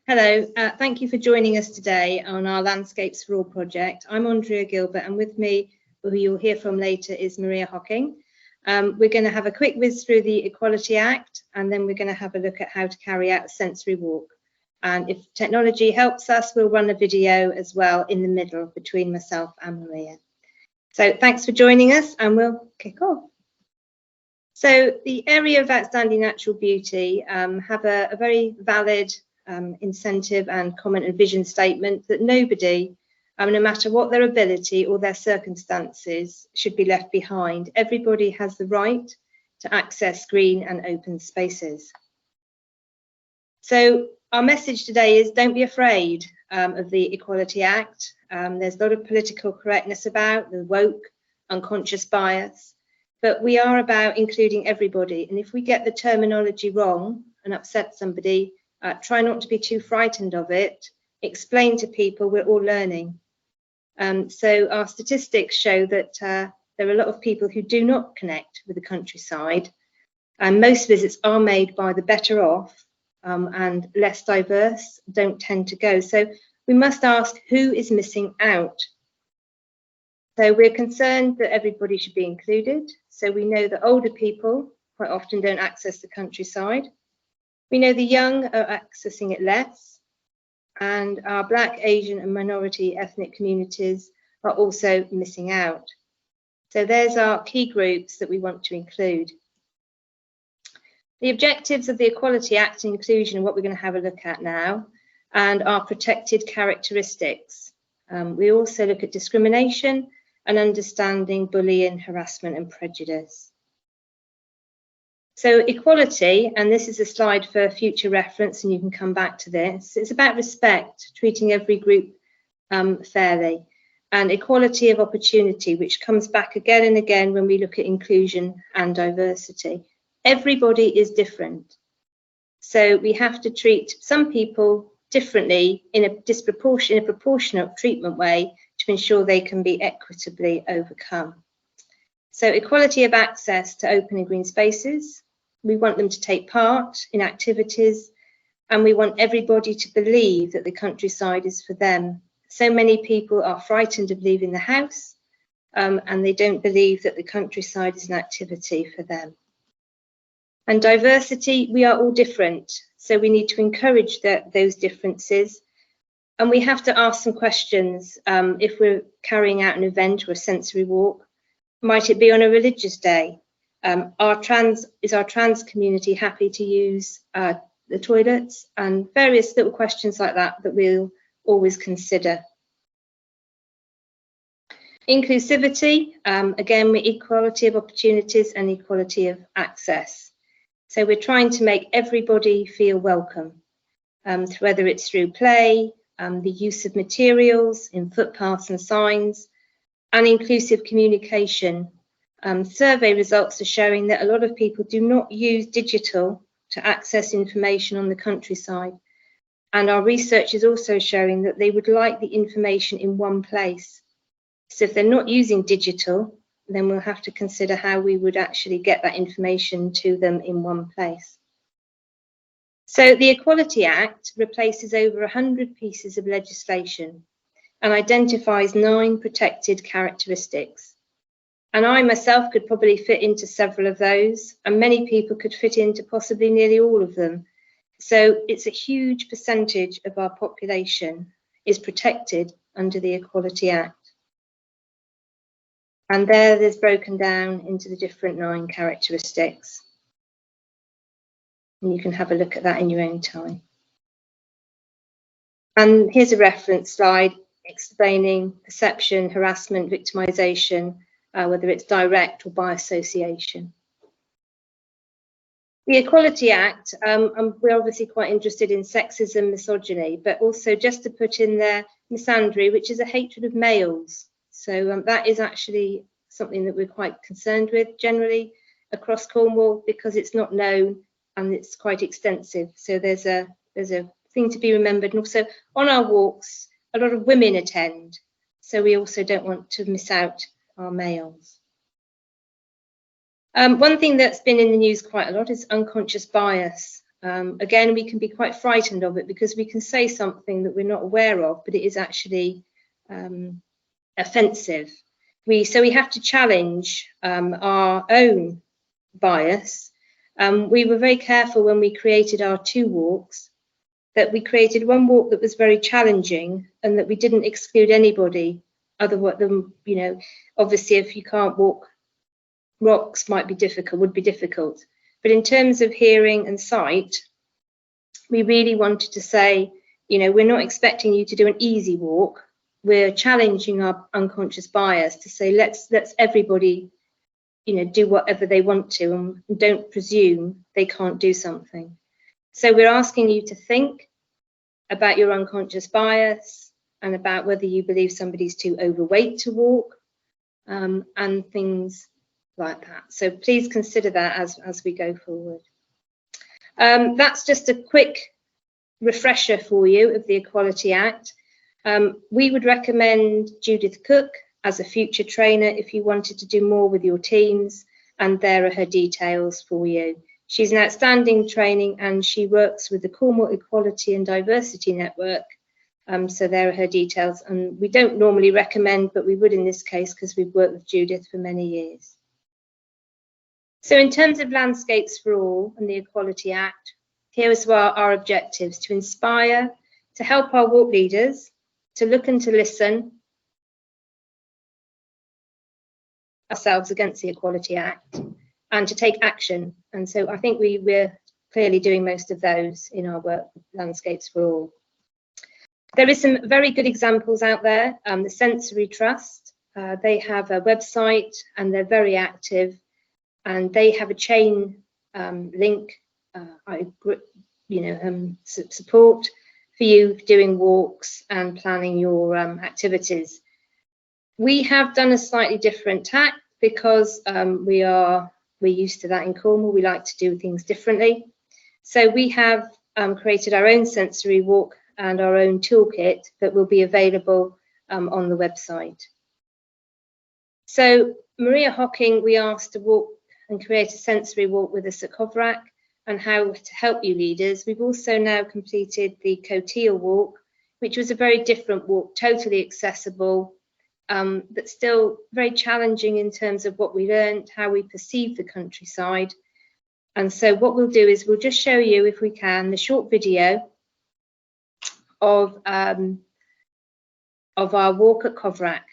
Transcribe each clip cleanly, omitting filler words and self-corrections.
Hello, thank you for joining us today on our Landscapes for All project. I'm Andrea Gilbert, and with me, who you'll hear from later, is Maria Hocking. We're going to have a quick whiz through the Equality Act, and then we're going to have a look at how to carry out a sensory walk. And if technology helps us, we'll run a video as well in the middle between myself and Maria. So thanks for joining us, and we'll kick off. So the area of outstanding natural beauty have a very valid incentive and comment and vision statement that nobody, no matter what their ability or their circumstances, should be left behind. Everybody has the right to access green and open spaces. So our message today is don't be afraid of the Equality Act. There's a lot of political correctness about the woke, unconscious bias, but we are about including everybody. And if we get the terminology wrong and upset somebody, try not to be too frightened of it. Explain to people we're all learning. So our statistics show that there are a lot of people who do not connect with the countryside, and most visits are made by the better off and less diverse don't tend to go. So we must ask who is missing out. So we're concerned that everybody should be included. So we know that older people quite often don't access the countryside. We know the young are accessing it less, and our Black, Asian and minority ethnic communities are also missing out. So there's our key groups that we want to include. The objectives of the Equality Act and inclusion are what we're going to have a look at now, and our protected characteristics. We also look at discrimination and understanding bullying, harassment and prejudice. So equality, and this is a slide for future reference and you can come back to this, it's about respect, treating every group fairly, and equality of opportunity, which comes back again and again when we look at inclusion and diversity. Everybody is different. So we have to treat some people differently in a proportionate treatment way to ensure they can be equitably overcome. So equality of access to open and green spaces. We want them to take part in activities, and we want everybody to believe that the countryside is for them. So many people are frightened of leaving the house, and they don't believe that the countryside is an activity for them. And diversity, we are all different, so we need to encourage those differences. And we have to ask some questions if we're carrying out an event or a sensory walk. Might it be on a religious day? Is our trans community happy to use the toilets? And various little questions like that we'll always consider. Inclusivity, again, with equality of opportunities and equality of access. So we're trying to make everybody feel welcome, whether it's through play, the use of materials in footpaths and signs, and inclusive communication. Survey results are showing that a lot of people do not use digital to access information on the countryside. And our research is also showing that they would like the information in one place. So if they're not using digital, then we'll have to consider how we would actually get that information to them in one place. So the Equality Act replaces over 100 pieces of legislation and identifies 9 protected characteristics. And I myself could probably fit into several of those, and many people could fit into possibly nearly all of them. So it's a huge percentage of our population is protected under the Equality Act. And there's broken down into the different 9 characteristics. And you can have a look at that in your own time. And here's a reference slide explaining perception, harassment, victimisation, whether it's direct or by association. The Equality Act, we're obviously quite interested in sexism, misogyny, but also just to put in there misandry, which is a hatred of males. So that is actually something that we're quite concerned with generally across Cornwall because it's not known and it's quite extensive. So there's a thing to be remembered. And also on our walks, a lot of women attend. So we also don't want to miss out our males. One thing that's been in the news quite a lot is unconscious bias. Again, we can be quite frightened of it because we can say something that we're not aware of, but it is actually offensive. So we have to challenge our own bias. We were very careful when we created our 2 walks, that we created one walk that was very challenging and that we didn't exclude anybody other than, you know, obviously if you can't walk, rocks would be difficult. But in terms of hearing and sight, we really wanted to say, you know, we're not expecting you to do an easy walk. We're challenging our unconscious bias to say, let's everybody, you know, do whatever they want to and don't presume they can't do something. So we're asking you to think about your unconscious bias and about whether you believe somebody's too overweight to walk, and things like that. So please consider that as we go forward. That's just a quick refresher for you of the Equality Act. We would recommend Judith Cook as a future trainer if you wanted to do more with your teams, and there are her details for you. She's an outstanding training and she works with the Cornwall Equality and Diversity Network. So there are her details, and we don't normally recommend, but we would in this case because we've worked with Judith for many years. So in terms of Landscapes for All and the Equality Act, here is our objectives: to inspire, to help our walk leaders, to look and to listen ourselves against the Equality Act, and to take action. And so I think we're clearly doing most of those in our work with Landscapes for All. There is some very good examples out there. The Sensory Trust, they have a website and they're very active, and they have a chain link, support for you doing walks and planning your activities. We have done a slightly different tack because we're used to that in Cornwall. We like to do things differently. So we have created our own sensory walk and our own toolkit that will be available on the website. So Maria Hocking, we asked to walk and create a sensory walk with us at Coverack, and how to help you leaders. We've also now completed the Coteal walk, which was a very different walk, totally accessible, but still very challenging in terms of what we learned, how we perceive the countryside. And so what we'll do is we'll just show you, if we can, the short video of our walk at Coverack.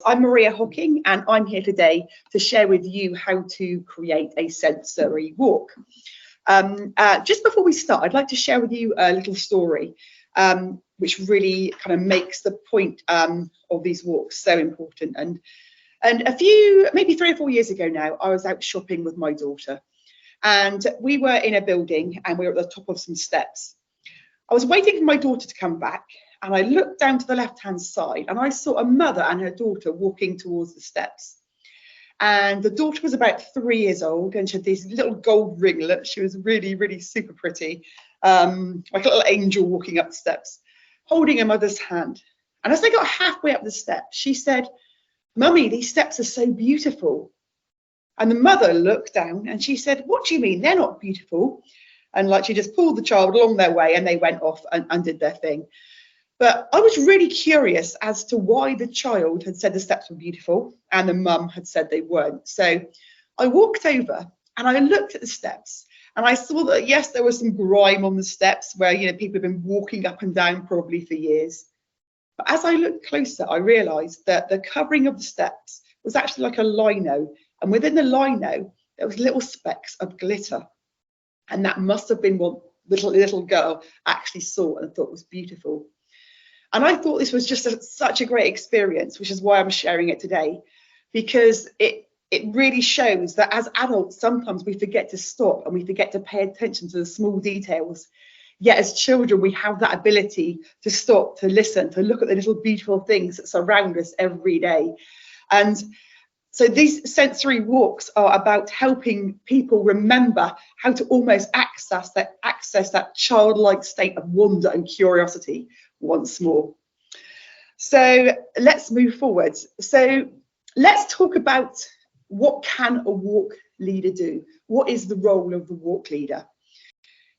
I'm Maria Hocking, and I'm here today to share with you how to create a sensory walk. Just before we start, I'd like to share with you a little story which really kind of makes the point of these walks so important. And maybe 3 or 4 years ago now, I was out shopping with my daughter, and we were in a building and we were at the top of some steps. I was waiting for my daughter to come back, and I looked down to the left-hand side and I saw a mother and her daughter walking towards the steps. And the daughter was about 3 years old, and she had these little gold ringlets. She was really, really super pretty, like a little angel walking up the steps, holding her mother's hand. And as they got halfway up the steps, she said, "Mummy, these steps are so beautiful." And the mother looked down and she said, "What do you mean? They're not beautiful." And like, she just pulled the child along their way, and they went off and did their thing. But I was really curious as to why the child had said the steps were beautiful and the mum had said they weren't. So I walked over and I looked at the steps, and I saw that, yes, there was some grime on the steps where, you know, people have been walking up and down probably for years. But as I looked closer, I realised that the covering of the steps was actually like a lino, and within the lino there was little specks of glitter, and that must have been what little girl actually saw and thought was beautiful. And I thought this was just such a great experience, which is why I'm sharing it today, because it really shows that as adults, sometimes we forget to stop and we forget to pay attention to the small details. Yet as children, we have that ability to stop, to listen, to look at the little beautiful things that surround us every day. And so these sensory walks are about helping people remember how to almost access that childlike state of wonder and curiosity once more. So let's move forward. So let's talk about, what can a walk leader do? What is the role of the walk leader?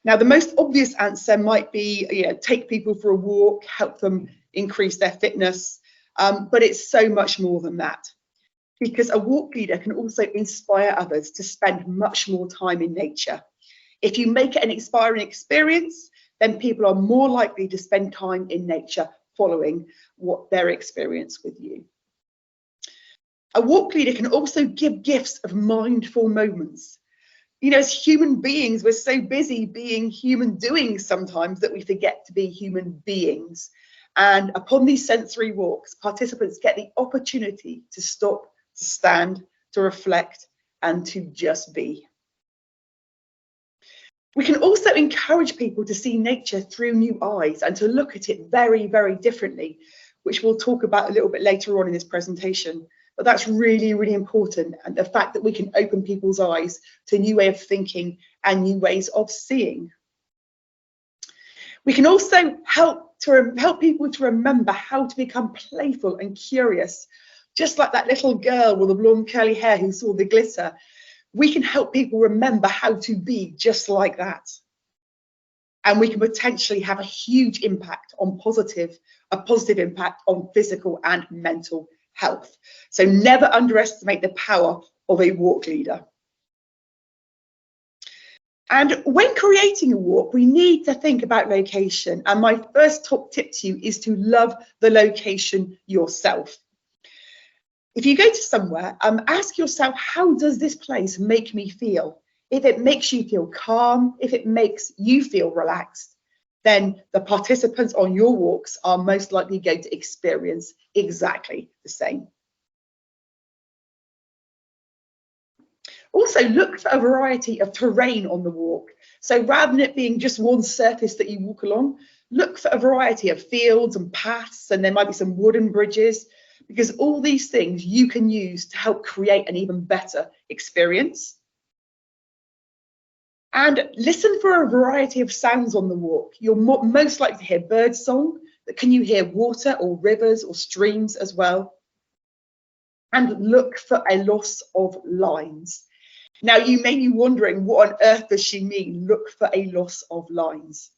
Now, the most obvious answer might be, you know, take people for a walk, help them increase their fitness, but it's so much more than that. Because a walk leader can also inspire others to spend much more time in nature. If you make it an inspiring experience, then people are more likely to spend time in nature following what their experience with you. A walk leader can also give gifts of mindful moments. You know, as human beings, we're so busy being human doings sometimes that we forget to be human beings. And upon these sensory walks, participants get the opportunity to stop, to stand, to reflect, and to just be. We can also encourage people to see nature through new eyes and to look at it very, very differently, which we'll talk about a little bit later on in this presentation. But that's really, really important, and the fact that we can open people's eyes to a new way of thinking and new ways of seeing. We can also help people to remember how to become playful and curious. Just like that little girl with the blonde curly hair who saw the glitter, we can help people remember how to be just like that. And we can potentially have a huge impact on a positive impact on physical and mental health. So never underestimate the power of a walk leader. And when creating a walk, we need to think about location. And my first top tip to you is to love the location yourself. If you go to somewhere, ask yourself, how does this place make me feel? If it makes you feel calm, if it makes you feel relaxed, then the participants on your walks are most likely going to experience exactly the same. Also, look for a variety of terrain on the walk. So rather than it being just one surface that you walk along, look for a variety of fields and paths, and there might be some wooden bridges, because all these things you can use to help create an even better experience. And listen for a variety of sounds on the walk. You're most likely to hear bird song, but can you hear water or rivers or streams as well? And look for a loss of lines. Now, you may be wondering, what on earth does she mean, look for a loss of lines?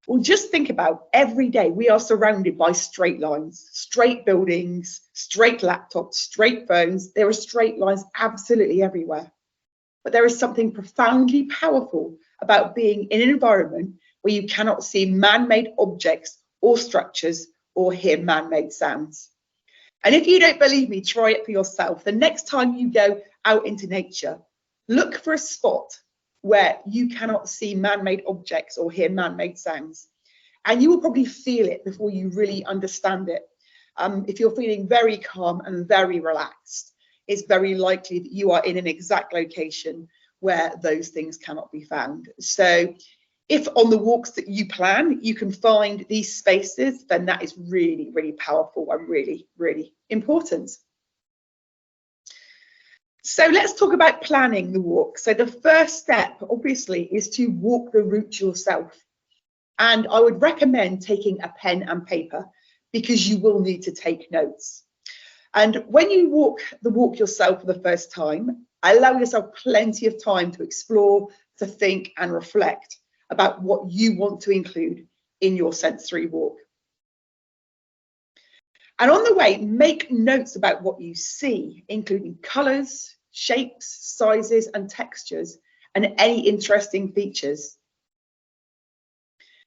Well, just think about, every day we are surrounded by straight lines, straight buildings, straight laptops, straight phones. There are straight lines absolutely everywhere. But there is something profoundly powerful about being in an environment where you cannot see man-made objects or structures or hear man-made sounds. And if you don't believe me, try it for yourself. The next time you go out into nature, look for a spot where you cannot see man-made objects or hear man-made sounds. And you will probably feel it before you really understand it. If you're feeling very calm and very relaxed, it's very likely that you are in an exact location where those things cannot be found. So if on the walks that you plan, you can find these spaces, then that is really, really powerful and really, really important. So let's talk about planning the walk. So the first step, obviously, is to walk the route yourself. And I would recommend taking a pen and paper because you will need to take notes. And when you walk the walk yourself for the first time, allow yourself plenty of time to explore, to think and reflect about what you want to include in your sensory walk. And on the way, make notes about what you see, including colours, shapes, sizes and textures, and any interesting features.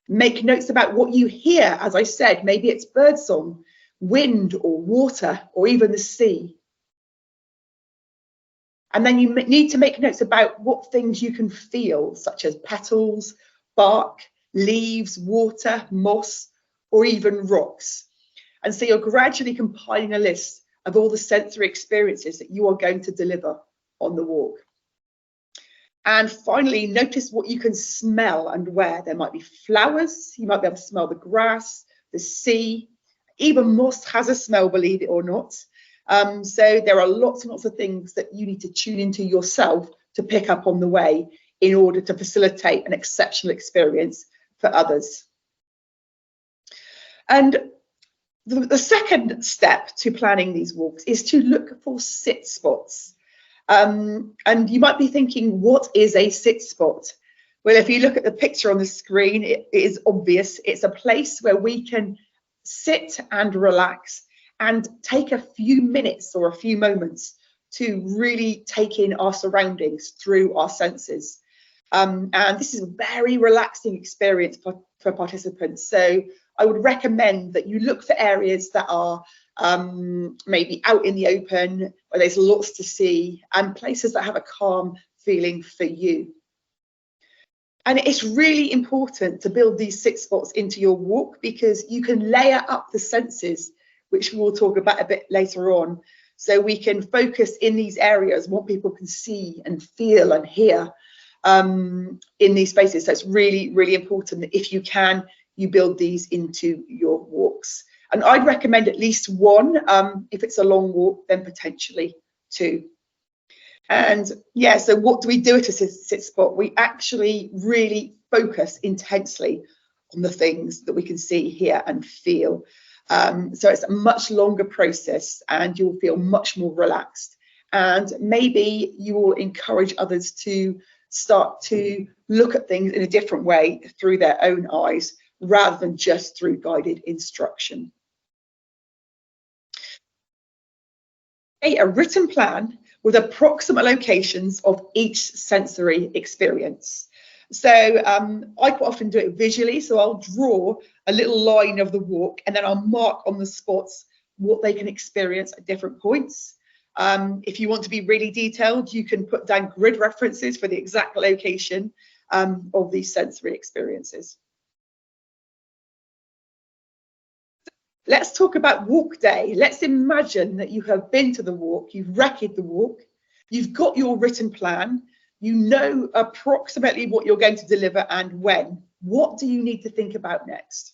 Make notes about what you hear. As I said, maybe it's birdsong, wind or water, or even the sea. And then you need to make notes about what things you can feel, such as petals, bark, leaves, water, moss, or even rocks. And so you're gradually compiling a list of all the sensory experiences that you are going to deliver on the walk. And finally, notice what you can smell and where. There might be flowers, you might be able to smell the grass, the sea, even moss has a smell, believe it or not. So there are lots and lots of things that you need to tune into yourself to pick up on the way in order to facilitate an exceptional experience for others. And the second step to planning these walks is to look for sit spots. And you might be thinking, what is a sit spot? Well, if you look at the picture on the screen, it is obvious. It's a place where we can sit and relax and take a few minutes or a few moments to really take in our surroundings through our senses. And this is a very relaxing experience for participants. So I would recommend that you look for areas that are maybe out in the open, where there's lots to see, and places that have a calm feeling for you. And it's really important to build these sit spots into your walk because you can layer up the senses, which we'll talk about a bit later on. So we can focus in these areas what people can see and feel and hear in these spaces. So it's really, really important that if you can, you build these into your walks. And I'd recommend at least one. If it's a long walk, then potentially two. And yeah, so what do we do at a sit spot? We actually really focus intensely on the things that we can see, hear and feel. So it's a much longer process and you'll feel much more relaxed. And maybe you will encourage others to start to look at things in a different way through their own eyes, rather than just through guided instruction. A written plan with approximate locations of each sensory experience. So I quite often do it visually, so I'll draw a little line of the walk and then I'll mark on the spots what they can experience at different points. If you want to be really detailed, you can put down grid references for the exact location of these sensory experiences. Let's talk about walk day. Let's imagine that you have been to the walk, you've recce'd the walk, you've got your written plan, you know approximately what you're going to deliver and when. What do you need to think about next?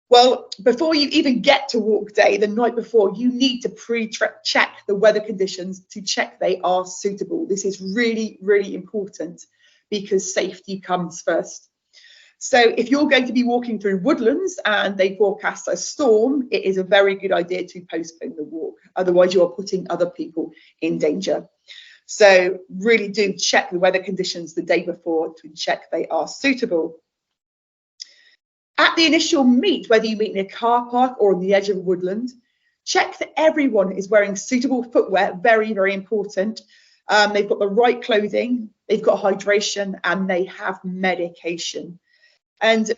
Well, before you even get to walk day, the night before, you need to pre-check the weather conditions to check they are suitable. This is really, really important because safety comes first. So if you're going to be walking through woodlands and they forecast a storm, it is a very good idea to postpone the walk. Otherwise, you are putting other people in danger. So really do check the weather conditions the day before to check they are suitable. At the initial meet, whether you meet in a car park or on the edge of a woodland, check that everyone is wearing suitable footwear, very, very important. They've got the right clothing, they've got hydration, and they have medication. And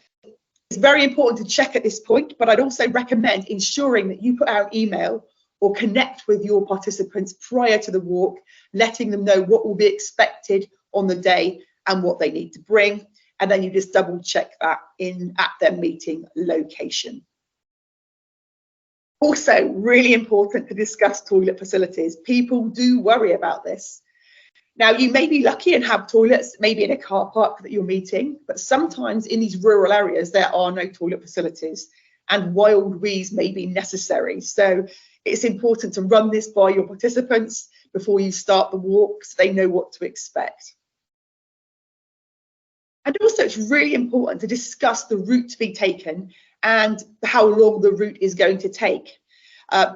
very important to check at this point, but I'd also recommend ensuring that you put out email or connect with your participants prior to the walk, letting them know what will be expected on the day and what they need to bring. And then you just double check that at their meeting location. Also, really important to discuss toilet facilities. People do worry about this. Now, you may be lucky and have toilets, maybe in a car park that you're meeting, but sometimes in these rural areas, there are no toilet facilities and wild wees may be necessary. So it's important to run this by your participants before you start the walk so they know what to expect. And also, it's really important to discuss the route to be taken and how long the route is going to take.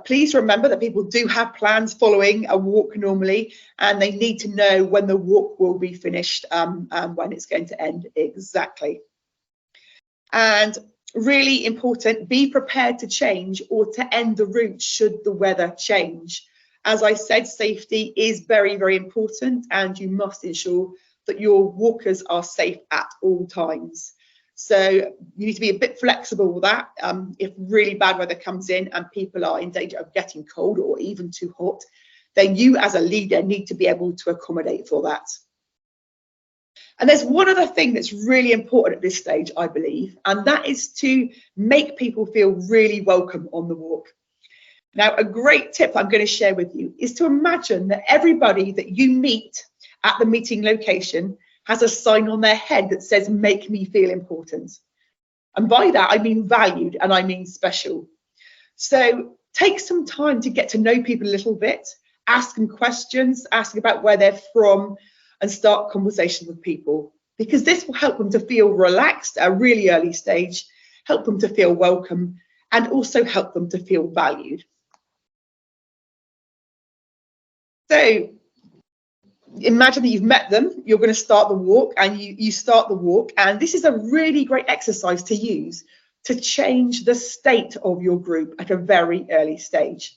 Please remember that people do have plans following a walk normally, and they need to know when the walk will be finished and when it's going to end exactly. And really important, be prepared to change or to end the route should the weather change. As I said, safety is very, very important, and you must ensure that your walkers are safe at all times. So you need to be a bit flexible with that. If really bad weather comes in and people are in danger of getting cold or even too hot, then you as a leader need to be able to accommodate for that. And there's one other thing that's really important at this stage, I believe, and that is to make people feel really welcome on the walk. Now, a great tip I'm going to share with you is to imagine that everybody that you meet at the meeting location has a sign on their head that says, "Make me feel important." And by that, I mean valued and I mean special. So take some time to get to know people a little bit, ask them questions, ask about where they're from, and start conversations with people, because this will help them to feel relaxed at a really early stage, help them to feel welcome, and also help them to feel valued. So imagine that you've met them, you're going to start the walk, and you start the walk, and this is a really great exercise to use to change the state of your group at a very early stage.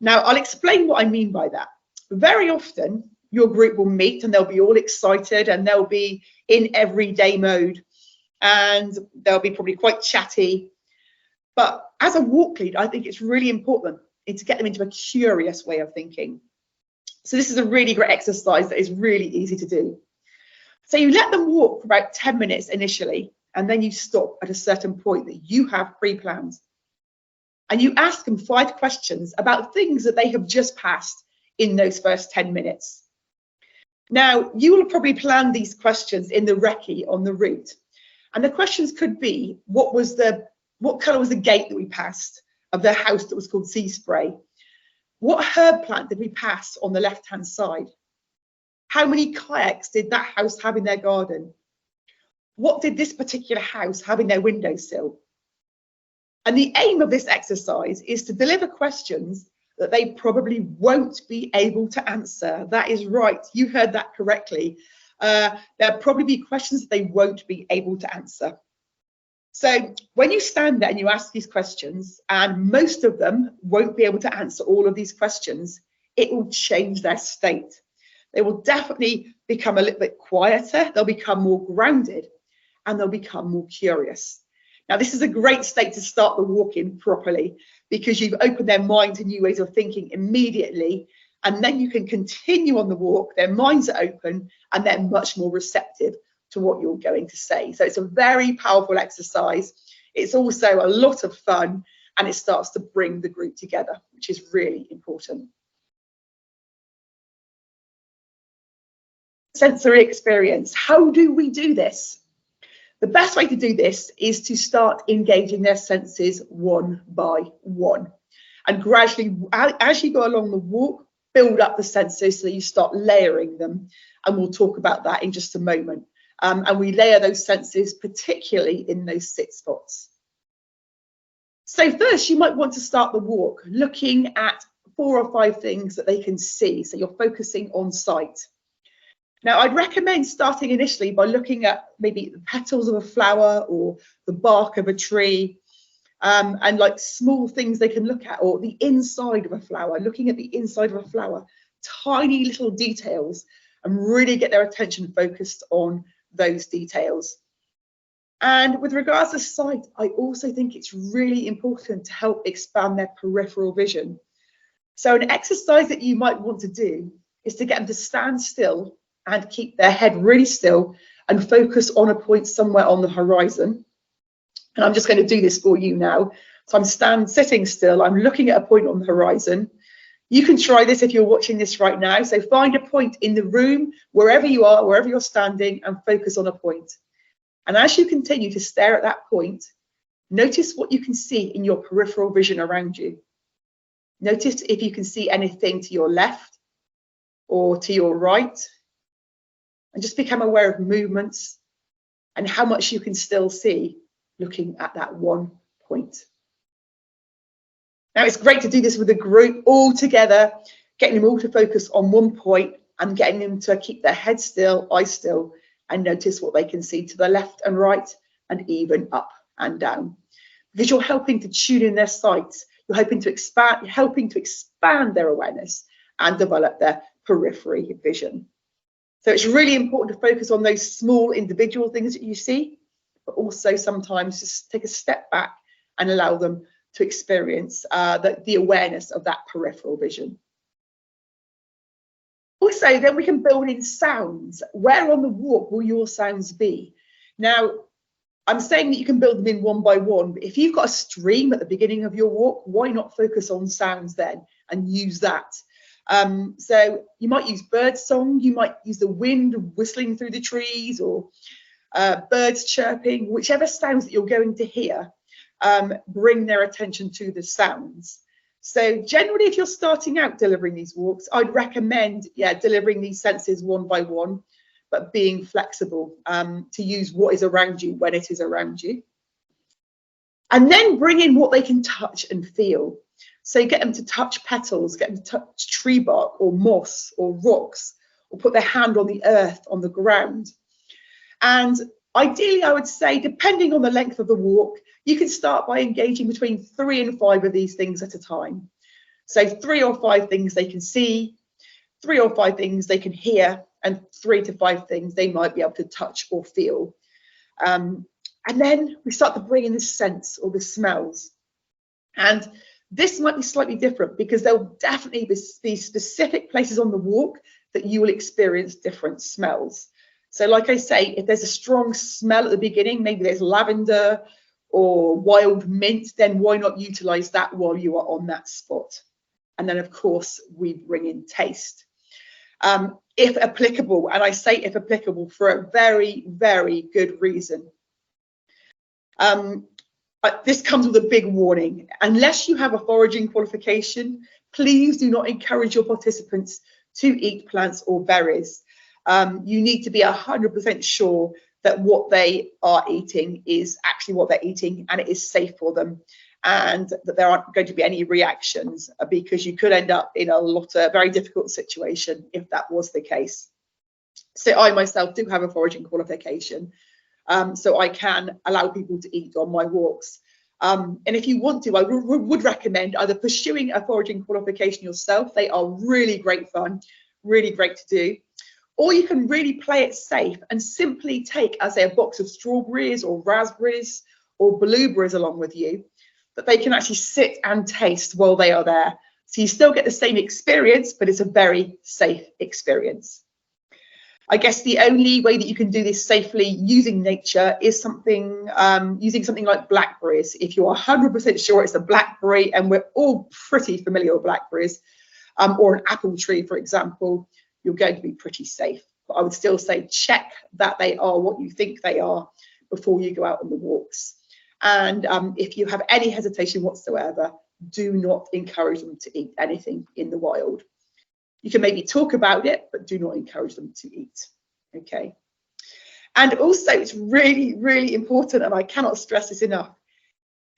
Now, I'll explain what I mean by that. Very often, your group will meet and they'll be all excited and they'll be in everyday mode and they'll be probably quite chatty. But as a walk lead, I think it's really important to get them into a curious way of thinking. So this is a really great exercise that is really easy to do. So you let them walk for about 10 minutes initially, and then you stop at a certain point that you have pre-planned. And you ask them 5 questions about things that they have just passed in those first 10 minutes. Now, you will probably plan these questions in the recce on the route. And the questions could be, what colour was the gate that we passed of the house that was called Sea Spray? What herb plant did we pass on the left-hand side? How many kayaks did that house have in their garden? What did this particular house have in their windowsill? And the aim of this exercise is to deliver questions that they probably won't be able to answer. That is right, you heard that correctly. There'll probably be questions that they won't be able to answer. So when you stand there and you ask these questions, and most of them won't be able to answer all of these questions, it will change their state. They will definitely become a little bit quieter, they'll become more grounded, and they'll become more curious. Now, this is a great state to start the walk in properly, because you've opened their mind to new ways of thinking immediately, and then you can continue on the walk. Their minds are open and they're much more receptive to what you're going to say. So it's a very powerful exercise. It's also a lot of fun, and it starts to bring the group together, which is really important. Sensory experience. How do we do this? The best way to do this is to start engaging their senses one by one. And gradually, as you go along the walk, build up the senses so that you start layering them. And we'll talk about that in just a moment. And we layer those senses, particularly in those sit spots. So first, you might want to start the walk looking at 4 or 5 things that they can see. So you're focusing on sight. Now, I'd recommend starting initially by looking at maybe the petals of a flower or the bark of a tree, and like small things they can look at, or the inside of a flower, looking at the inside of a flower, tiny little details, and really get their attention focused on those details. And with regards to sight, I also think it's really important to help expand their peripheral vision. So an exercise that you might want to do is to get them to stand still and keep their head really still and focus on a point somewhere on the horizon. And I'm just going to do this for you now. So I'm sitting still, I'm looking at a point on the horizon. You can try this if you're watching this right now. So find a point in the room, wherever you are, wherever you're standing, and focus on a point. And as you continue to stare at that point, notice what you can see in your peripheral vision around you. Notice if you can see anything to your left or to your right, and just become aware of movements and how much you can still see looking at that one point. Now, it's great to do this with a group all together, getting them all to focus on one point and getting them to keep their head still, eyes still, and notice what they can see to the left and right and even up and down. Because you're helping to tune in their sight, you're helping to expand their awareness and develop their periphery vision. So it's really important to focus on those small individual things that you see, but also sometimes just take a step back and allow them to experience the awareness of that peripheral vision. Also, then we can build in sounds. Where on the walk will your sounds be? Now, I'm saying that you can build them in one by one, but if you've got a stream at the beginning of your walk, why not focus on sounds then and use that? So you might use bird song, you might use the wind whistling through the trees, or birds chirping, whichever sounds that you're going to hear, bring their attention to the sounds. So generally, if you're starting out delivering these walks, I'd recommend, delivering these senses one by one, but being flexible to use what is around you when it is around you. And then bring in what they can touch and feel. So get them to touch petals, get them to touch tree bark or moss or rocks, or put their hand on the earth, on the ground. And ideally, I would say, depending on the length of the walk, you can start by engaging between 3 and 5 of these things at a time. So 3 or 5 things they can see, 3 or 5 things they can hear, and 3 to 5 things they might be able to touch or feel. And then we start to bring in the scents or the smells. And this might be slightly different because there'll definitely be specific places on the walk that you will experience different smells. So like I say, if there's a strong smell at the beginning, maybe there's lavender or wild mint, then why not utilize that while you are on that spot? And then of course, we bring in taste. If applicable, and I say if applicable for a very, very good reason. This comes with a big warning. Unless you have a foraging qualification, please do not encourage your participants to eat plants or berries. You need to be 100% sure that what they are eating is actually what they're eating and it is safe for them, and that there aren't going to be any reactions, because you could end up in a very difficult situation if that was the case. So I myself do have a foraging qualification, so I can allow people to eat on my walks. And if you want to, I would recommend either pursuing a foraging qualification yourself. They are really great fun, really great to do. Or you can really play it safe and simply take, as a box of strawberries or raspberries or blueberries along with you, that they can actually sit and taste while they are there. So you still get the same experience, but it's a very safe experience. I guess the only way that you can do this safely using nature is using something like blackberries. If you're 100% sure it's a blackberry, and we're all pretty familiar with blackberries, or an apple tree, for example, you're going to be pretty safe. But I would still say check that they are what you think they are before you go out on the walks. And if you have any hesitation whatsoever, do not encourage them to eat anything in the wild. You can maybe talk about it, but do not encourage them to eat. Okay. And also, it's really, really important, and I cannot stress this enough,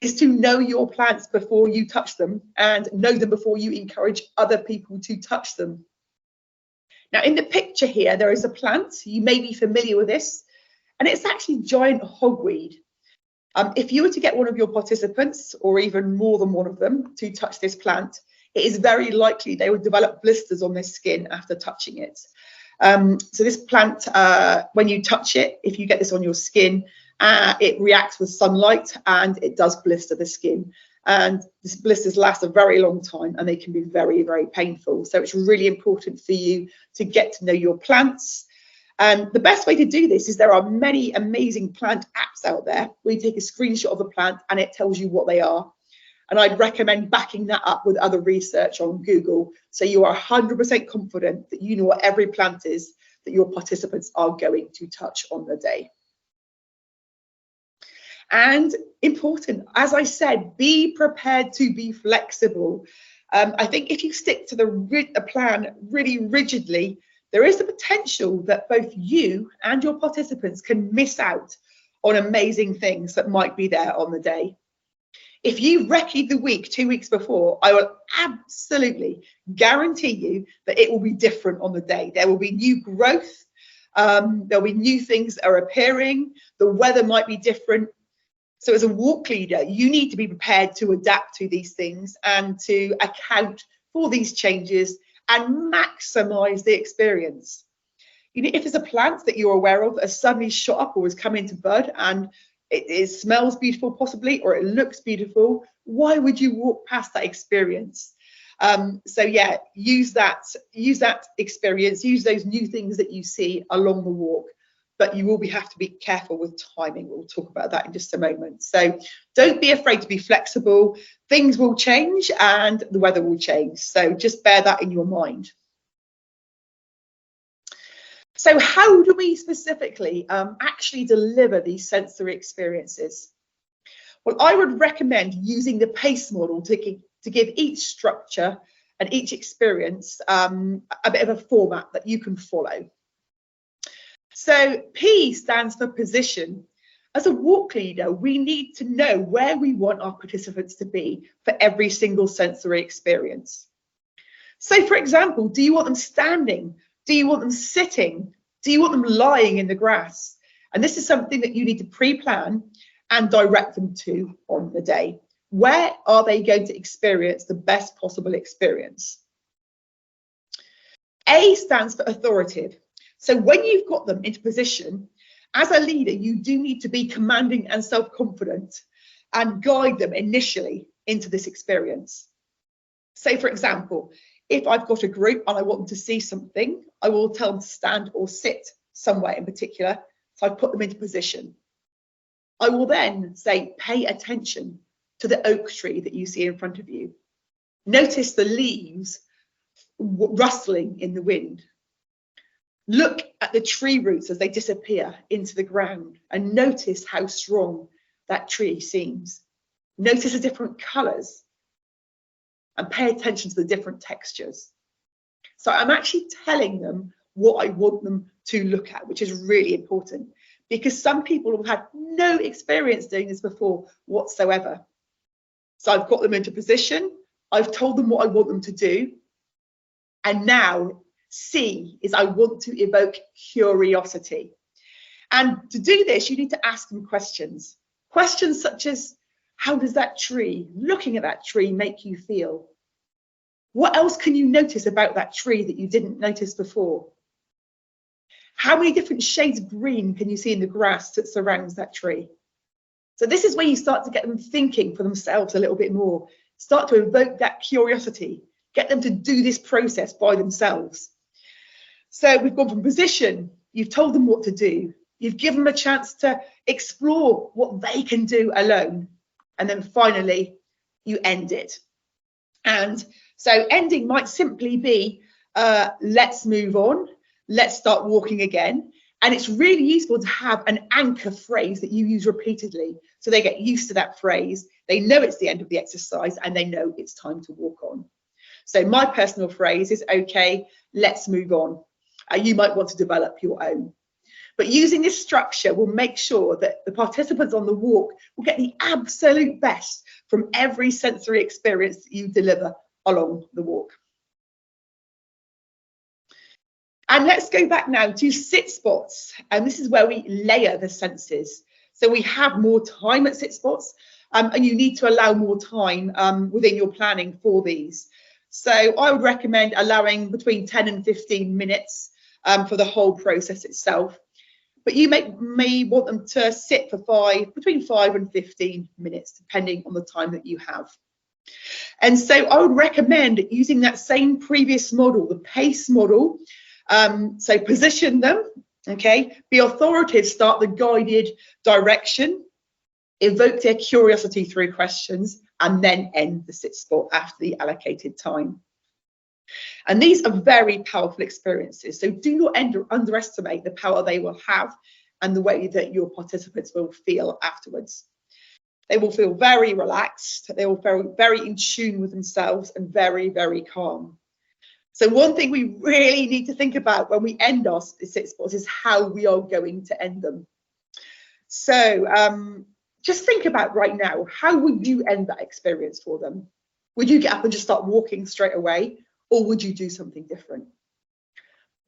is to know your plants before you touch them, and know them before you encourage other people to touch them. Now, in the picture here, there is a plant. You may be familiar with this, and it's actually giant hogweed. If you were to get one of your participants, or even more than one of them, to touch this plant, it is very likely they would develop blisters on their skin after touching it. So this plant, when you touch it, if you get this on your skin, It reacts with sunlight and it does blister the skin. And these blisters last a very long time and they can be very, very painful. So it's really important for you to get to know your plants. And the best way to do this is there are many amazing plant apps out there where you take a screenshot of a plant and it tells you what they are. And I'd recommend backing that up with other research on Google so you are 100% confident that you know what every plant is that your participants are going to touch on the day. And important, as I said, be prepared to be flexible. I think if you stick to the plan really rigidly, there is the potential that both you and your participants can miss out on amazing things that might be there on the day. If you recce the week 2 weeks before, I will absolutely guarantee you that it will be different on the day. There will be new growth. There'll be new things that are appearing. The weather might be different. So as a walk leader, you need to be prepared to adapt to these things and to account for these changes and maximize the experience. You know, if there's a plant that you're aware of has suddenly shot up or has come into bud and it smells beautiful possibly, or it looks beautiful, why would you walk past that experience? So yeah, use that experience, use those new things that you see along the walk, but you will have to be careful with timing. We'll talk about that in just a moment. So don't be afraid to be flexible. Things will change and the weather will change. So just bear that in your mind. So how do we specifically actually deliver these sensory experiences? Well, I would recommend using the PACE model to give each structure and each experience a bit of a format that you can follow. So P stands for position. As a walk leader, we need to know where we want our participants to be for every single sensory experience. So for example, do you want them standing? Do you want them sitting? Do you want them lying in the grass? And this is something that you need to pre-plan and direct them to on the day. Where are they going to experience the best possible experience? A stands for authoritative. So when you've got them into position, as a leader, you do need to be commanding and self-confident and guide them initially into this experience. So for example, if I've got a group and I want them to see something, I will tell them to stand or sit somewhere in particular. So I put them into position. I will then say, pay attention to the oak tree that you see in front of you. Notice the leaves rustling in the wind. Look at the tree roots as they disappear into the ground and notice how strong that tree seems. Notice the different colours and pay attention to the different textures. So I'm actually telling them what I want them to look at, which is really important because some people have had no experience doing this before whatsoever. So I've got them into position. I've told them what I want them to do. And now C is I want to evoke curiosity. And to do this, you need to ask them questions. Questions such as, how does that tree, looking at that tree, make you feel? What else can you notice about that tree that you didn't notice before? How many different shades of green can you see in the grass that surrounds that tree? So this is where you start to get them thinking for themselves a little bit more. Start to evoke that curiosity. Get them to do this process by themselves. So we've gone from position. You've told them what to do. You've given them a chance to explore what they can do alone. And then finally, you end it. And so ending might simply be, let's move on. Let's start walking again. And it's really useful to have an anchor phrase that you use repeatedly. So they get used to that phrase. They know it's the end of the exercise and they know it's time to walk on. So my personal phrase is, okay, let's move on. You might want to develop your own. But using this structure will make sure that the participants on the walk will get the absolute best from every sensory experience that you deliver along the walk. And let's go back now to sit spots. And this is where we layer the senses. So we have more time at sit spots and you need to allow more time within your planning for these. So I would recommend allowing between 10 and 15 minutes for the whole process itself. but you may want them to sit for between 5 and 15 minutes, depending on the time that you have. And so I would recommend using that same previous model, the PACE model. So position them, okay, be authoritative, start the guided direction, evoke their curiosity through questions, and then end the sit spot after the allocated time. And these are very powerful experiences. So do not underestimate the power they will have and the way that your participants will feel afterwards. They will feel very relaxed. They will feel very in tune with themselves and very, very calm. So one thing we really need to think about when we end our sit spots is how we are going to end them. So just think about right now, how would you end that experience for them? Would you get up and just start walking straight away, or would you do something different?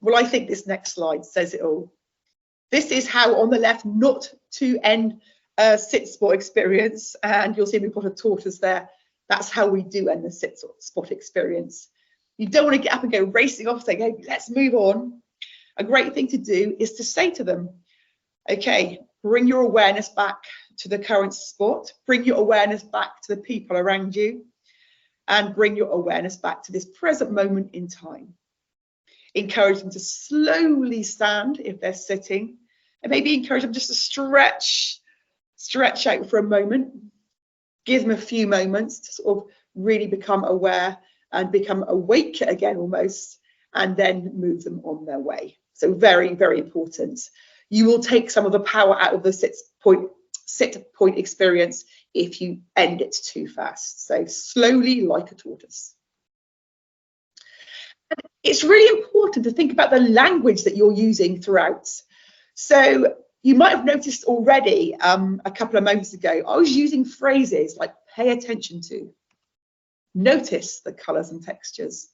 Well, I think this next slide says it all. This is how, on the left, not to end a sit spot experience, and you'll see we've got a tortoise there. That's how we do end the sit spot experience. You don't want to get up and go racing off saying, hey, let's move on. A great thing to do is to say to them, okay, bring your awareness back to the current spot, bring your awareness back to the people around you, and bring your awareness back to this present moment in time. Encourage them to slowly stand if they're sitting, and maybe encourage them just to stretch out for a moment. Give them a few moments to sort of really become aware and become awake again almost, and then move them on their way. So very, very important. You will take some of the power out of the sit point experience if you end it too fast. So slowly, like a tortoise. And it's really important to think about the language that you're using throughout. So you might have noticed already a couple of moments ago, I was using phrases like pay attention to, notice the colours and textures,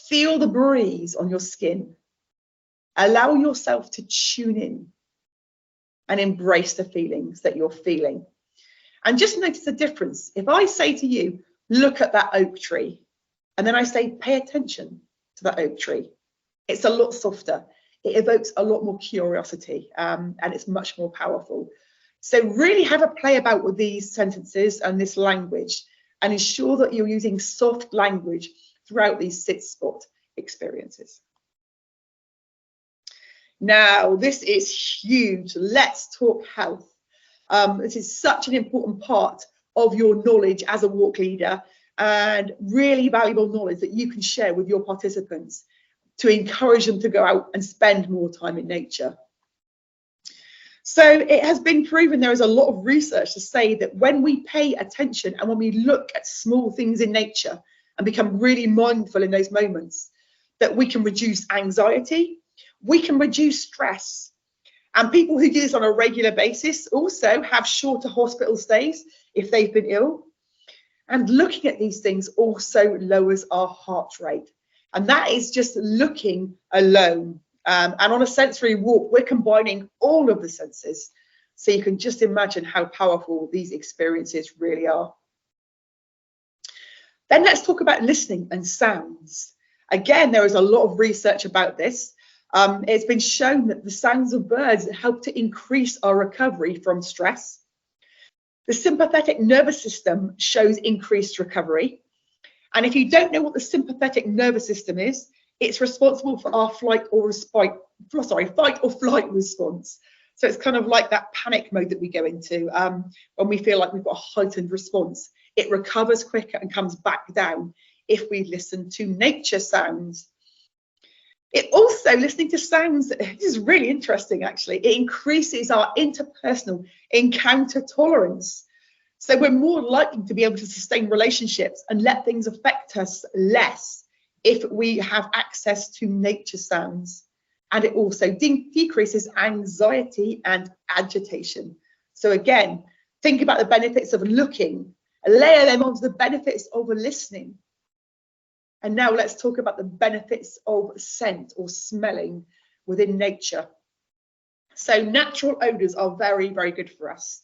feel the breeze on your skin, allow yourself to tune in and embrace the feelings that you're feeling. And just notice the difference. If I say to you, look at that oak tree, and then I say, pay attention to that oak tree, it's a lot softer. It evokes a lot more curiosity, and it's much more powerful. So really have a play about with these sentences and this language, and ensure that you're using soft language throughout these sit spot experiences. Now, this is huge. Let's talk health. This is such an important part of your knowledge as a walk leader, and really valuable knowledge that you can share with your participants to encourage them to go out and spend more time in nature. So it has been proven, there is a lot of research to say that when we pay attention and when we look at small things in nature and become really mindful in those moments, that we can reduce anxiety, we can reduce stress. And people who do this on a regular basis also have shorter hospital stays if they've been ill. And looking at these things also lowers our heart rate. And that is just looking alone. And on a sensory walk, we're combining all of the senses. So you can just imagine how powerful these experiences really are. Then let's talk about listening and sounds. Again, there is a lot of research about this. It's been shown that the sounds of birds help to increase our recovery from stress. The sympathetic nervous system shows increased recovery. And if you don't know what the sympathetic nervous system is, it's responsible for our fight or flight response. So it's kind of like that panic mode that we go into when we feel like we've got a heightened response. It recovers quicker and comes back down if we listen to nature sounds. It also, listening to sounds, this is really interesting actually, it increases our interpersonal encounter tolerance. So we're more likely to be able to sustain relationships and let things affect us less if we have access to nature sounds. And it also decreases anxiety and agitation. So again, think about the benefits of looking, layer them onto the benefits of listening. And now let's talk about the benefits of scent or smelling within nature. So natural odours are very, very good for us,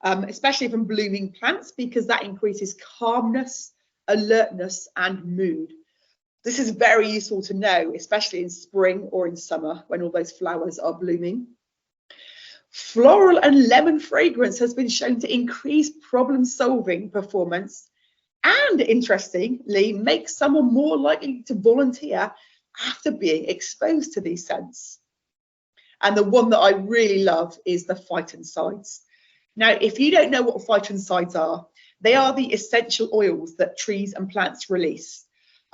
especially from blooming plants, because that increases calmness, alertness, and mood. This is very useful to know, especially in spring or in summer when all those flowers are blooming. Floral and lemon fragrance has been shown to increase problem-solving performance and, interestingly, make someone more likely to volunteer after being exposed to these scents. And the one that I really love is the phytoncides. Now, if you don't know what phytoncides are, they are the essential oils that trees and plants release.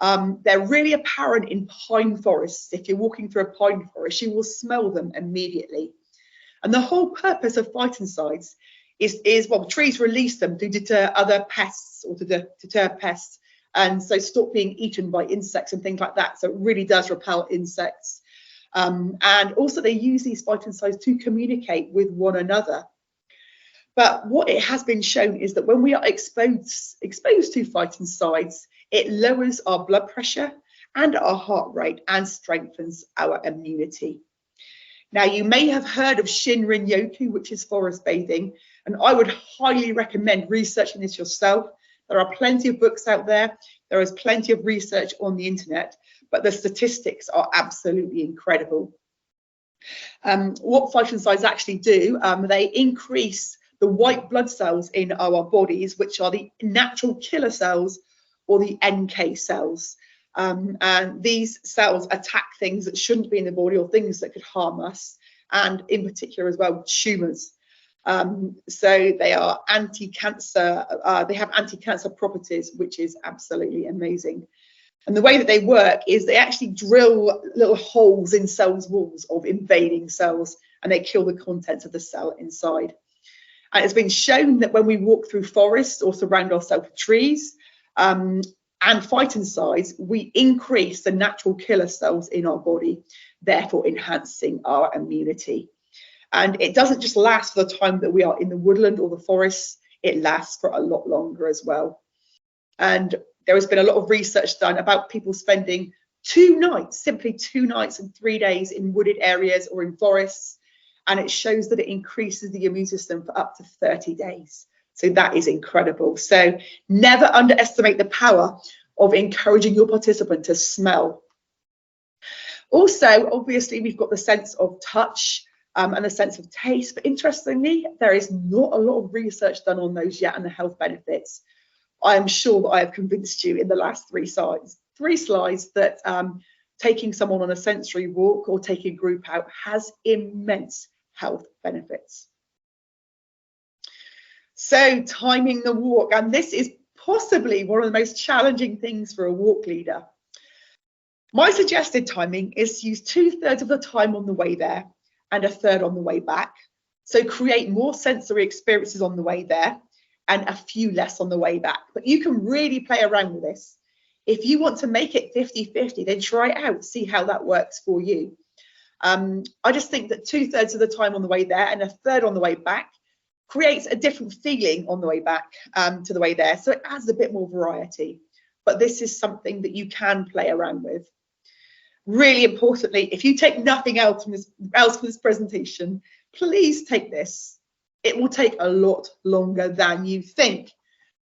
They're really apparent in pine forests. If you're walking through a pine forest, you will smell them immediately. And the whole purpose of phytoncides is well, trees release them to deter other pests or to deter pests, and so stop being eaten by insects and things like that. So it really does repel insects. And also they use these phytoncides to communicate with one another. But what it has been shown is that when we are exposed to phytoncides, it lowers our blood pressure and our heart rate and strengthens our immunity. Now, you may have heard of Shinrin-yoku, which is forest bathing, and I would highly recommend researching this yourself. There are plenty of books out there. There is plenty of research on the internet, but the statistics are absolutely incredible. What phytoncides actually do, they increase the white blood cells in our bodies, which are the natural killer cells or the NK cells. And these cells attack things that shouldn't be in the body or things that could harm us, and in particular as well, tumours. So they are anti-cancer, they have anti-cancer properties, which is absolutely amazing. And the way that they work is they actually drill little holes in cells' walls of invading cells, and they kill the contents of the cell inside. And it's been shown that when we walk through forests or surround ourselves with trees and phytoncides, we increase the natural killer cells in our body, therefore enhancing our immunity. And it doesn't just last for the time that we are in the woodland or the forests, it lasts for a lot longer as well. And there has been a lot of research done about people spending 2 nights, simply 2 nights and 3 days in wooded areas or in forests. And it shows that it increases the immune system for up to 30 days. So that is incredible. So never underestimate the power of encouraging your participant to smell. Also, obviously, we've got the sense of touch and the sense of taste. But interestingly, there is not a lot of research done on those yet and the health benefits. I am sure that I have convinced you in the last 3 slides that taking someone on a sensory walk or taking a group out has immense health benefits. So timing the walk, and this is possibly one of the most challenging things for a walk leader. My suggested timing is to use 2/3 of the time on the way there and 1/3 on the way back. So create more sensory experiences on the way there and a few less on the way back. But you can really play around with this. If you want to make it 50-50, then try it out, see how that works for you. I just think that 2/3 of the time on the way there and 1/3 on the way back creates a different feeling on the way back to the way there. So it adds a bit more variety. But this is something that you can play around with. Really importantly, if you take nothing else from this presentation, please take this. It will take a lot longer than you think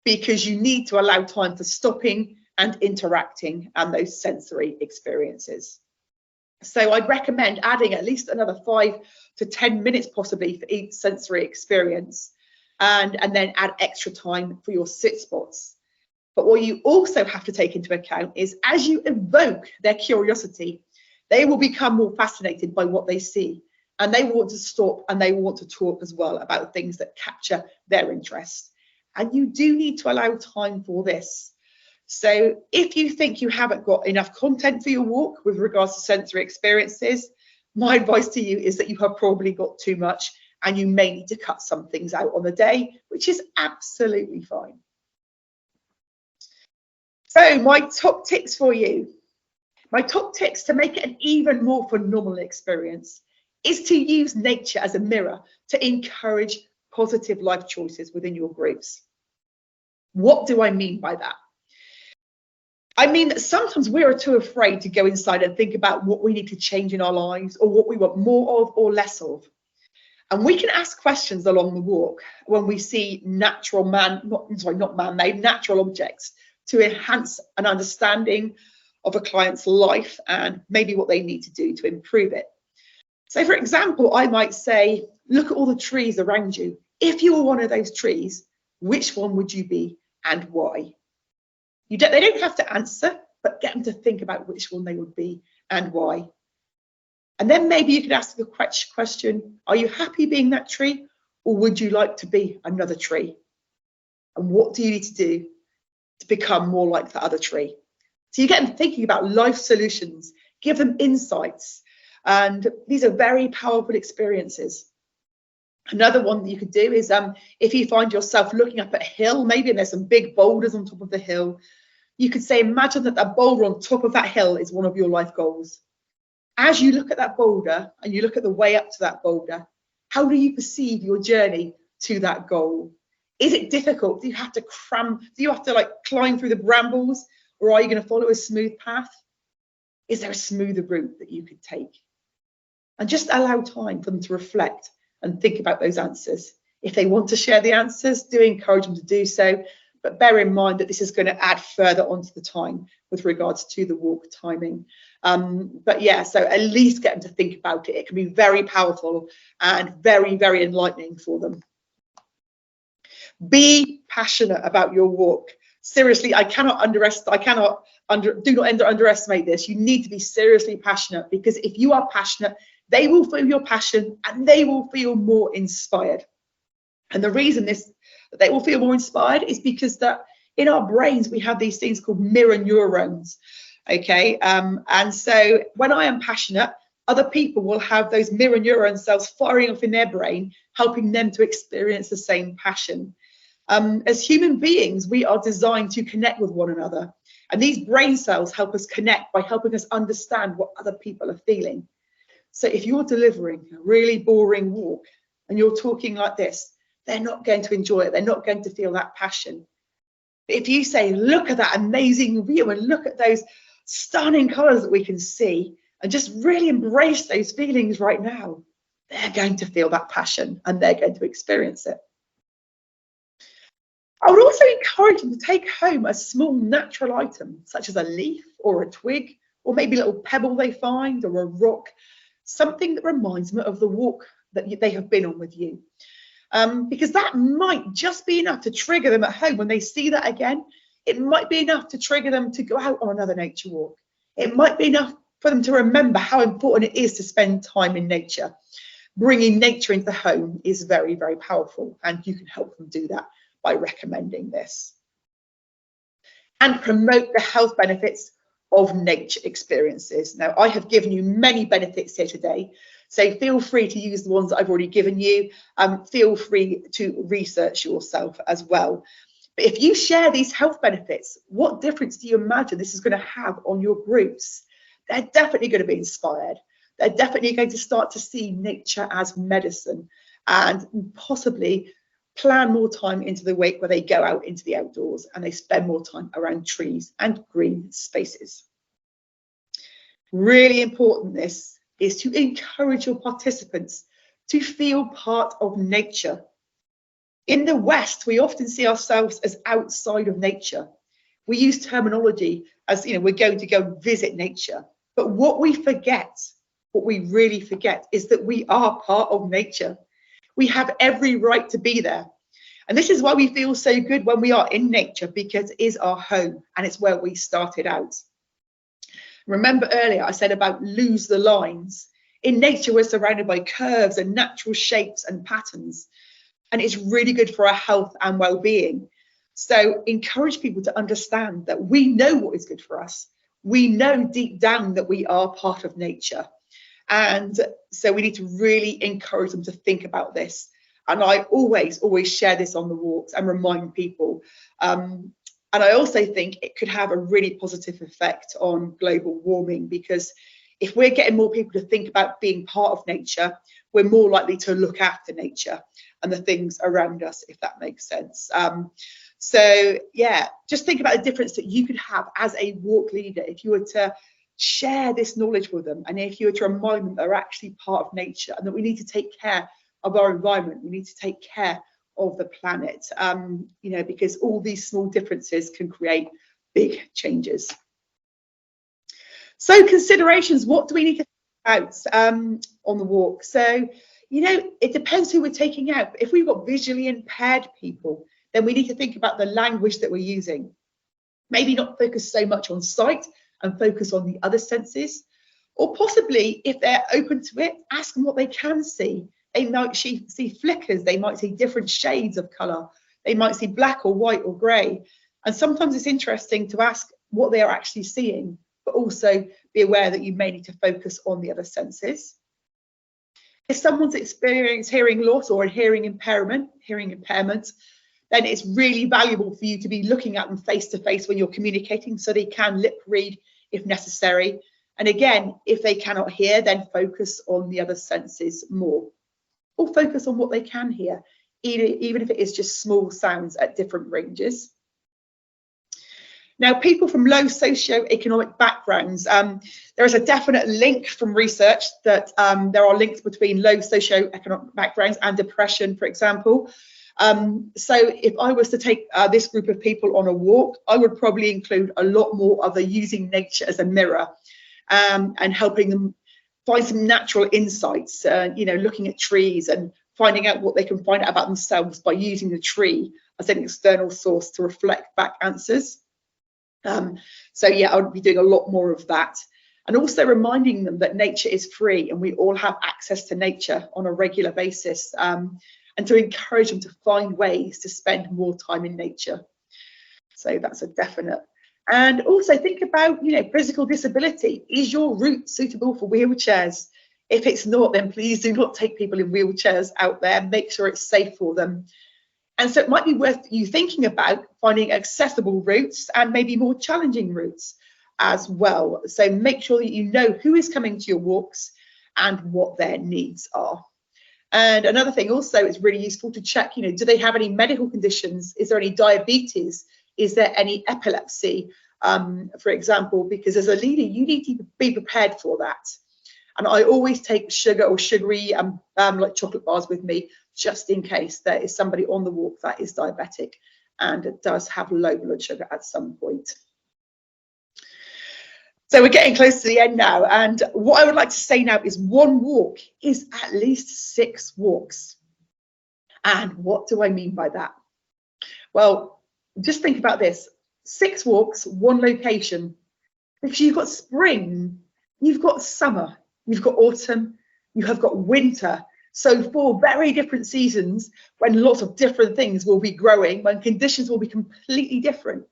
because you need to allow time for stopping and interacting and those sensory experiences. So I'd recommend adding at least another 5 to 10 minutes possibly for each sensory experience, and then add extra time for your sit spots. But what you also have to take into account is as you evoke their curiosity, they will become more fascinated by what they see, and they want to stop and they want to talk as well about things that capture their interest. And you do need to allow time for this. So if you think you haven't got enough content for your walk with regards to sensory experiences, my advice to you is that you have probably got too much and you may need to cut some things out on the day, which is absolutely fine. So my top tips for you. My top tips to make it an even more phenomenal experience is to use nature as a mirror to encourage positive life choices within your groups. What do I mean by that? I mean that sometimes we are too afraid to go inside and think about what we need to change in our lives or what we want more of or less of. And we can ask questions along the walk when we see natural natural objects to enhance an understanding of a client's life and maybe what they need to do to improve it. So for example, I might say, look at all the trees around you. If you were one of those trees, which one would you be and why? They don't have to answer, but get them to think about which one they would be and why. And then maybe you could ask the question, are you happy being that tree, or would you like to be another tree? And what do you need to do to become more like the other tree? So you get them thinking about life solutions, give them insights, and these are very powerful experiences. Another one that you could do is if you find yourself looking up at a hill, maybe there's some big boulders on top of the hill, you could say, imagine that that boulder on top of that hill is one of your life goals. As you look at that boulder and you look at the way up to that boulder, how do you perceive your journey to that goal? Is it difficult? Do you have to like climb through the brambles, or are you going to follow a smooth path? Is there a smoother route that you could take? And just allow time for them to reflect and think about those answers. If they want to share the answers, do encourage them to do so, but bear in mind that this is going to add further onto the time with regards to the walk timing. But yeah, so at least get them to think about it. It can be very powerful and very, very enlightening for them. Be passionate about your walk. Seriously, do not underestimate this. You need to be seriously passionate, because if you are passionate, they will feel your passion and they will feel more inspired. And the reason that they will feel more inspired is because that in our brains, we have these things called mirror neurons. Okay. And so when I am passionate, other people will have those mirror neuron cells firing off in their brain, helping them to experience the same passion. As human beings, we are designed to connect with one another. And these brain cells help us connect by helping us understand what other people are feeling. So if you're delivering a really boring walk and you're talking like this, they're not going to enjoy it. They're not going to feel that passion. But if you say, look at that amazing view and look at those stunning colours that we can see, and just really embrace those feelings right now, they're going to feel that passion and they're going to experience it. I would also encourage them to take home a small natural item, such as a leaf or a twig, or maybe a little pebble they find, or a rock, something that reminds them of the walk that they have been on with you. Because that might just be enough to trigger them at home when they see that again. It might be enough to trigger them to go out on another nature walk. It might be enough for them to remember how important it is to spend time in nature. Bringing nature into the home is very, very powerful, and you can help them do that by recommending this. And promote the health benefits of nature experiences. Now, I have given you many benefits here today, so feel free to use the ones that I've already given you. Feel free to research yourself as well. But if you share these health benefits, what difference do you imagine this is going to have on your groups? They're definitely going to be inspired. They're definitely going to start to see nature as medicine, and possibly plan more time into the week where they go out into the outdoors and they spend more time around trees and green spaces. Really important, this is to encourage your participants to feel part of nature. In the West, we often see ourselves as outside of nature. We use terminology as, you know, we're going to go visit nature. But what we really forget is that we are part of nature. We have every right to be there. And this is why we feel so good when we are in nature, because it is our home and it's where we started out. Remember earlier I said about lose the lines. In nature, we're surrounded by curves and natural shapes and patterns. And it's really good for our health and well-being. So encourage people to understand that we know what is good for us. We know deep down that we are part of nature. And so we need to really encourage them to think about this. And I always share this on the walks and remind people. And I also think it could have a really positive effect on global warming, because if we're getting more people to think about being part of nature, we're more likely to look after nature and the things around us, if that makes sense. So yeah, just think about the difference that you could have as a walk leader if you were to share this knowledge with them, and if you were to remind them they're actually part of nature and that we need to take care of our environment, we need to take care of the planet, you know, because all these small differences can create big changes. So considerations, what do we need to think out on the walk. So, you know, it depends who we're taking out. If we've got visually impaired people, then we need to think about the language that we're using. Maybe not focus so much on sight and focus on the other senses. Or possibly, if they're open to it, ask them what they can see. They might see flickers, they might see different shades of colour, they might see black or white or grey. And sometimes it's interesting to ask what they are actually seeing, but also be aware that you may need to focus on the other senses. If someone's experienced hearing loss or a hearing impairment, then it's really valuable for you to be looking at them face to face when you're communicating, so they can lip read if necessary. And again, if they cannot hear, then focus on the other senses more, or focus on what they can hear, even if it is just small sounds at different ranges. Now, people from low socioeconomic backgrounds, there is a definite link from research that there are links between low socioeconomic backgrounds and depression, for example. So if I was to take this group of people on a walk, I would probably include a lot more of the using nature as a mirror, and helping them find some natural insights, you know, looking at trees and finding out what they can find out about themselves by using the tree as an external source to reflect back answers. So yeah, I would be doing a lot more of that, and also reminding them that nature is free and we all have access to nature on a regular basis, and to encourage them to find ways to spend more time in nature. So that's a definite. And also think about, you know, physical disability. Is your route suitable for wheelchairs? If it's not, then please do not take people in wheelchairs out there. Make sure it's safe for them. And so it might be worth you thinking about finding accessible routes and maybe more challenging routes as well. So make sure that you know who is coming to your walks and what their needs are. And another thing also, it's really useful to check, you know, do they have any medical conditions? Is there any diabetes? Is there any epilepsy, for example? Because as a leader, you need to be prepared for that. And I always take sugar or sugary like chocolate bars with me, just in case there is somebody on the walk that is diabetic and it does have low blood sugar at some point. So we're getting close to the end now. And what I would like to say now is one walk is at least 6 walks. And what do I mean by that? Well, just think about this. 6 walks, 1 location. Because you've got spring, you've got summer, you've got autumn, you have got winter. So 4 very different seasons when lots of different things will be growing, when conditions will be completely different.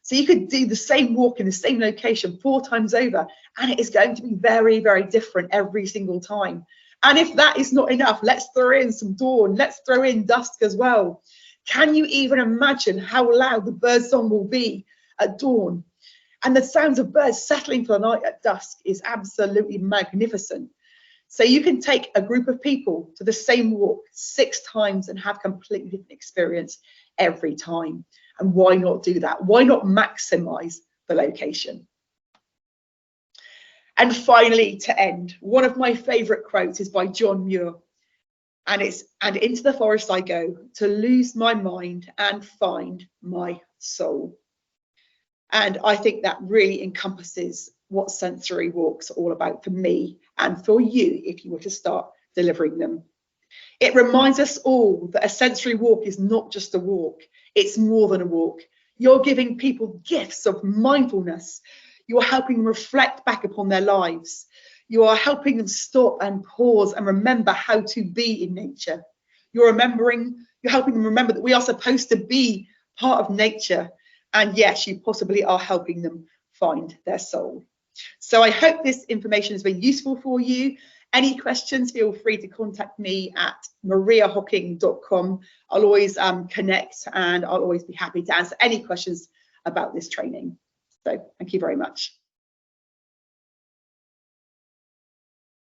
So you could do the same walk in the same location 4 times over, and it is going to be very, very different every single time. And if that is not enough, let's throw in some dawn, let's throw in dusk as well. Can you even imagine how loud the bird song will be at dawn? And the sounds of birds settling for the night at dusk is absolutely magnificent. So you can take a group of people to the same walk 6 times and have completely different experience every time. And why not do that? Why not maximize the location? And finally, to end, one of my favorite quotes is by John Muir. And it's, "And into the forest I go to lose my mind and find my soul." And I think that really encompasses what sensory walks are all about for me and for you if you were to start delivering them. It reminds us all that a sensory walk is not just a walk, it's more than a walk. You're giving people gifts of mindfulness. You're helping them reflect back upon their lives. You are helping them stop and pause and remember how to be in nature. You're helping them remember that we are supposed to be part of nature. And yes, you possibly are helping them find their soul. So I hope this information has been useful for you. Any questions, feel free to contact me at mariahocking.com. I'll always connect, and I'll always be happy to answer any questions about this training. So thank you very much.